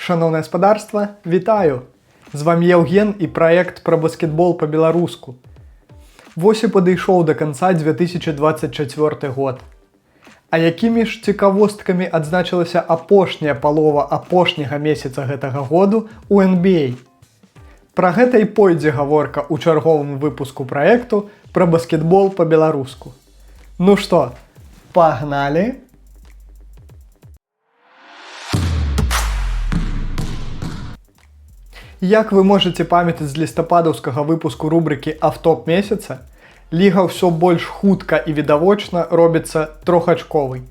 Шановне господарство, вітаю! З вами Євген і проект про баскетбол по-беларуску. Вось і падышоў до конца 2024 год. А якімі ж цікавосткамі адзначылася апошняя палова апошняга месяца гэтага году у NBA? Пра гэта і пойдзе гаворка ў чарговым выпуску праекту пра баскетбол по-беларуску. Ну што, пагнали! Як вы можете памятаць з лістападаўскага выпуску рубрыкі «Автоп месяца», ліга ўсё больш хутка і відавочна робіцца трохачковай.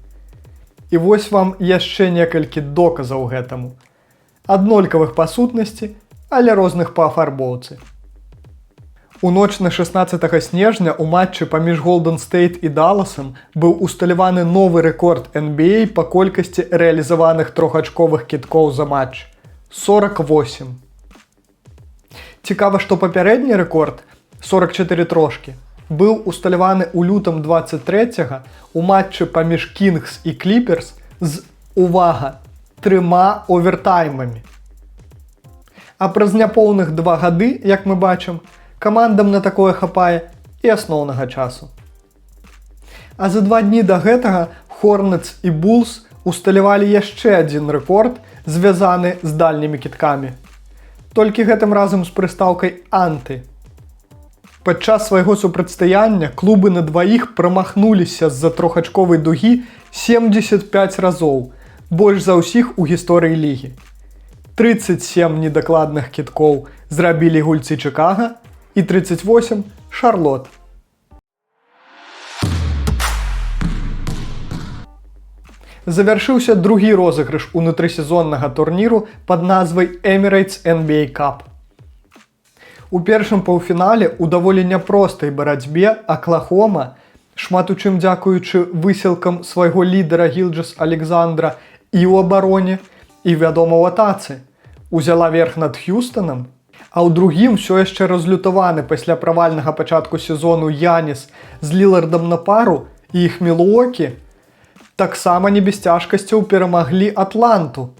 І вось вам яшчэ некалькі доказаў гэтаму. Аднолькавых па сутнасці, але розных па афарбоўцы. У ноч на 16 снежня ў матчы паміж Golden State і Далласам быў усталяваны новы рэкорд NBA па колькасці рэалізаваных трохачковых кідкоў за матч – 48. Цікава, што папярэдні рэкорд, 44 трошкі, быў усталяваны ў лютым 23-го у матчы паміж Kings і Clippers з, увага, 3 овертаймамі. А праз няпоўных 2 гады, як мы бачым, камандам на такое хапае і асноўнага часу. А за 2 дні да гэтага Hornets і Bulls усталявалі яшчэ адзін рэкорд, звязаны з дальнімі кідкамі. Толькі гэтым разам з прыстаўкай «анты». Падчас свайго супрацьстаяння клубы на дваіх прамахнуліся з-за трохачковай дугі 75 разоў, больш за ўсіх у гісторыі лігі. 37 недакладных кідкоў зрабілі гульцы Чыкага і 38 – Шарлот. Завяршыўся другі розыгрыш унутрысезоннага турніру пад назвай Emirates NBA Cup. У першым паўфінале ў даволі няпростай барацьбе Аклахома, шмат у чым дзякуючы высілкам свайго лідара Гілджес-Александра і ў абароне, і, вядома, ў атацы, узяла верх над Х'юстонам, а ў другім усё яшчэ разлютаваны пасля правальнага пачатку сезону Яніс з Лілардам на пару і іх Мілуокі таксама не без цяжкасцяў перамаглі Атланту,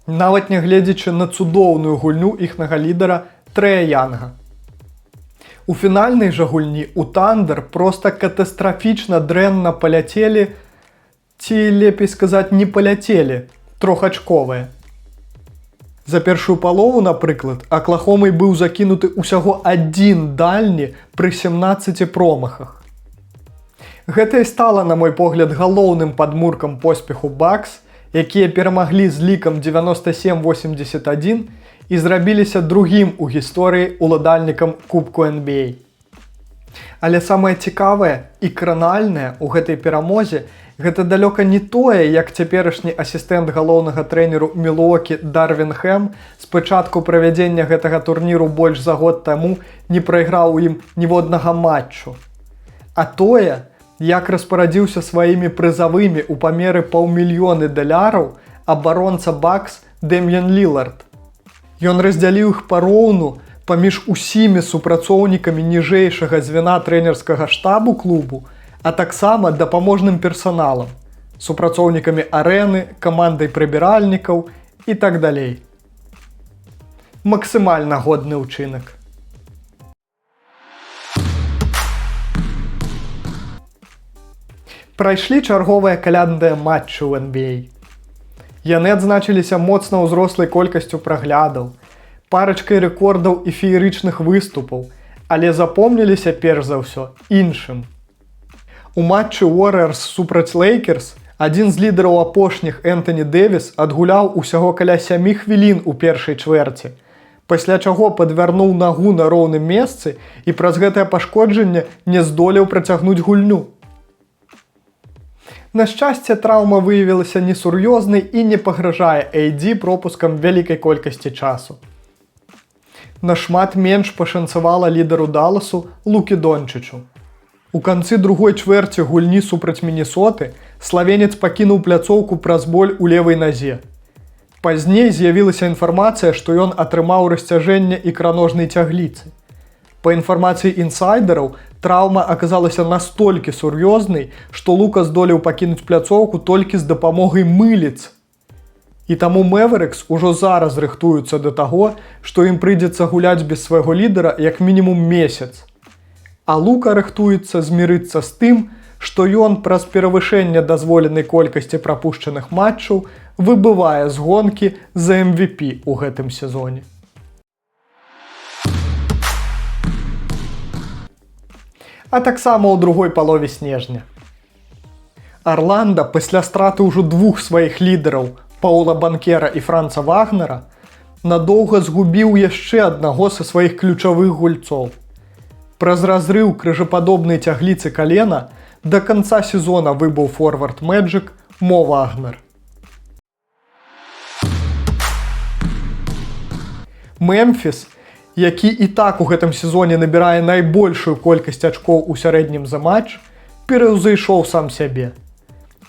нават нягледзячы на цудоўную гульню іхнага лідара Трэя Янга. У фінальнай жа гульні у Тандер проста катастрафічна дрэнна паляцелі, ці, лепей сказаць, не паляцелі, трохачковыя. За першую палову, напрыклад, Аклахомай быў закінуты ўсяго адзін дальні пры 17 промахах. Гэта і стала, на мой погляд, галоўным падмуркам поспеху Бакс, якія перамаглі з лікам 97-81 і зрабіліся другім у гісторыі уладальнікам Кубку NBA. Але самае цікавае і кранальнае ў гэтай перамозе гэта далёка не тое, як цяперашні асістэнт галоўнага трэнеру Мілуокі Дарвін Хэм з пачатку правядзення гэтага турніру больш за год таму не прайграў у ім ніводнага матчу. А тое, як распарадзіўся сваімі прызавымі ў памеры $500 000 абаронца Бакс Дэм'ян Лілард. Ён раздзяліў іх пароўну паміж усімі супрацоўнікамі ніжэйшага звена трэнерскага штабу клубу, а таксама дапаможным персаналам, супрацоўнікамі арэны, камандай прыбіральнікаў і так далей. Максімальна годны ўчынак. Прайшлі чарговыя калядныя матчы ў NBA. Яны адзначыліся моцна ўзрослай колькасцю праглядаў, парачкай рэкордаў і феерычных выступаў, але запомніліся перш за ўсё іншым. У матчы Warriors супраць Lakers адзін з лідараў апошніх Энтані Дэвіс адгуляў усяго каля 7 хвілін у першай чвэрці, пасля чаго падвярнуў нагу на роўным месцы і праз гэтае пашкоджанне не здолеў працягнуць гульню. На шчасце, траўма выявілася несур'ёзнай і не пагражае AD пропускам вялікай колькасці часу. Нашмат менш пашанцавала лідару Далласу Лукі Дончычу. У канцы другой чвэрці гульні супраць Мінесоты славенец пакінуў пляцоўку праз боль у левай назе. Пазней з'явілася інфармацыя, што ён атрымаў расцяжэнне ікраножнай цягліцы. Па інфармацыі інсайдераў, траўма аказалася настолькі сур'ёзнай, што Лука здолеў пакінуць пляцоўку толькі з дапамогай мыліц. І таму Мэверыкс ужо зараз рыхтуюцца да таго, што ім прыйдзецца гуляць без свайго лідара як мінімум месяц. А Лука рыхтуецца змірыцца з тым, што ён праз перавышэнне дазволенай колькасці прапушчаных матчаў выбывае з гонкі за MVP ў гэтым сезоне. А таксама ў другой палове снежня. Арланда пасля страты ўжо двух сваіх лідараў, Паула Банкера і Франца Вагнера, надоўга згубіў яшчэ аднаго са сваіх ключавых гульцоў. Праз разрыў крыжападобнай цягліцы калена да канца сезона выбыў форвард Мэджык Мо Вагнер. Мемфіс, які і так у гэтым сезоне набірае найбольшую колькасць ачкоў у сярэднім за матч, пераўзышоў сам сябе.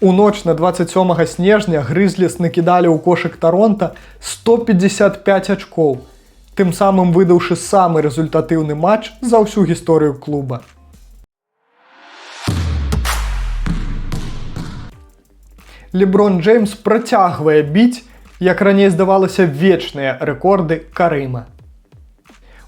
У ноч на 27 снежня Грызліс накідалі ў кошык Таронта 155 ачкоў, тым самым выдаўшы самы рэзультатыўны матч за ўсю гісторыю клуба. Леброн Джеймс працягвае біць, як раней здавалася, вечныя рэкорды Карыма.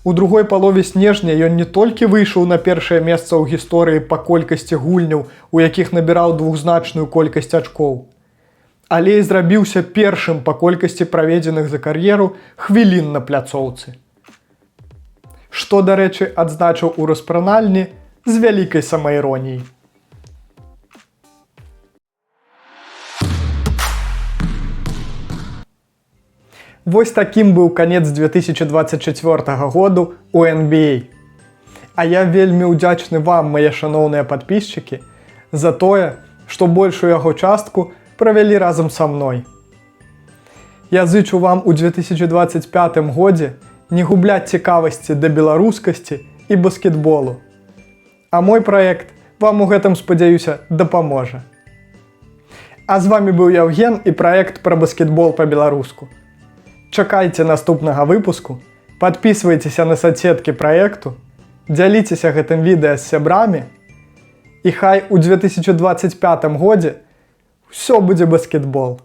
У другой палове снежня ён не толькі выйшаў на першае месца ў гісторыі па колькасці гульняў, у якіх набіраў двухзначную колькасць ачкоў, але і зрабіўся першым па колькасці праведзеных за кар'еру хвілін на пляцоўцы. Што, дарэчы, адзначыў у распранальні з вялікай самаіроніяй. Вось такім быў канец 2024 году у NBA. А я вельмі ўдзячны вам, мае шаноўныя падпісчыкі, за тое, што большую яго частку правялі разам са мной. Я зычу вам у 2025 годзе не губляць цікавасці да беларускасці і баскетболу. А мой праект вам у гэтым, спадзяюся, дапаможа. А з вамі быў Яўген і праект пра баскетбол па-беларуску. Чакайце наступнага выпуску, падпісвайцеся на соцсеткі праекту, дзяліцеся гэтым відэа з сябрамі, і хай у 2025 годзе ўсё будзе баскетбол.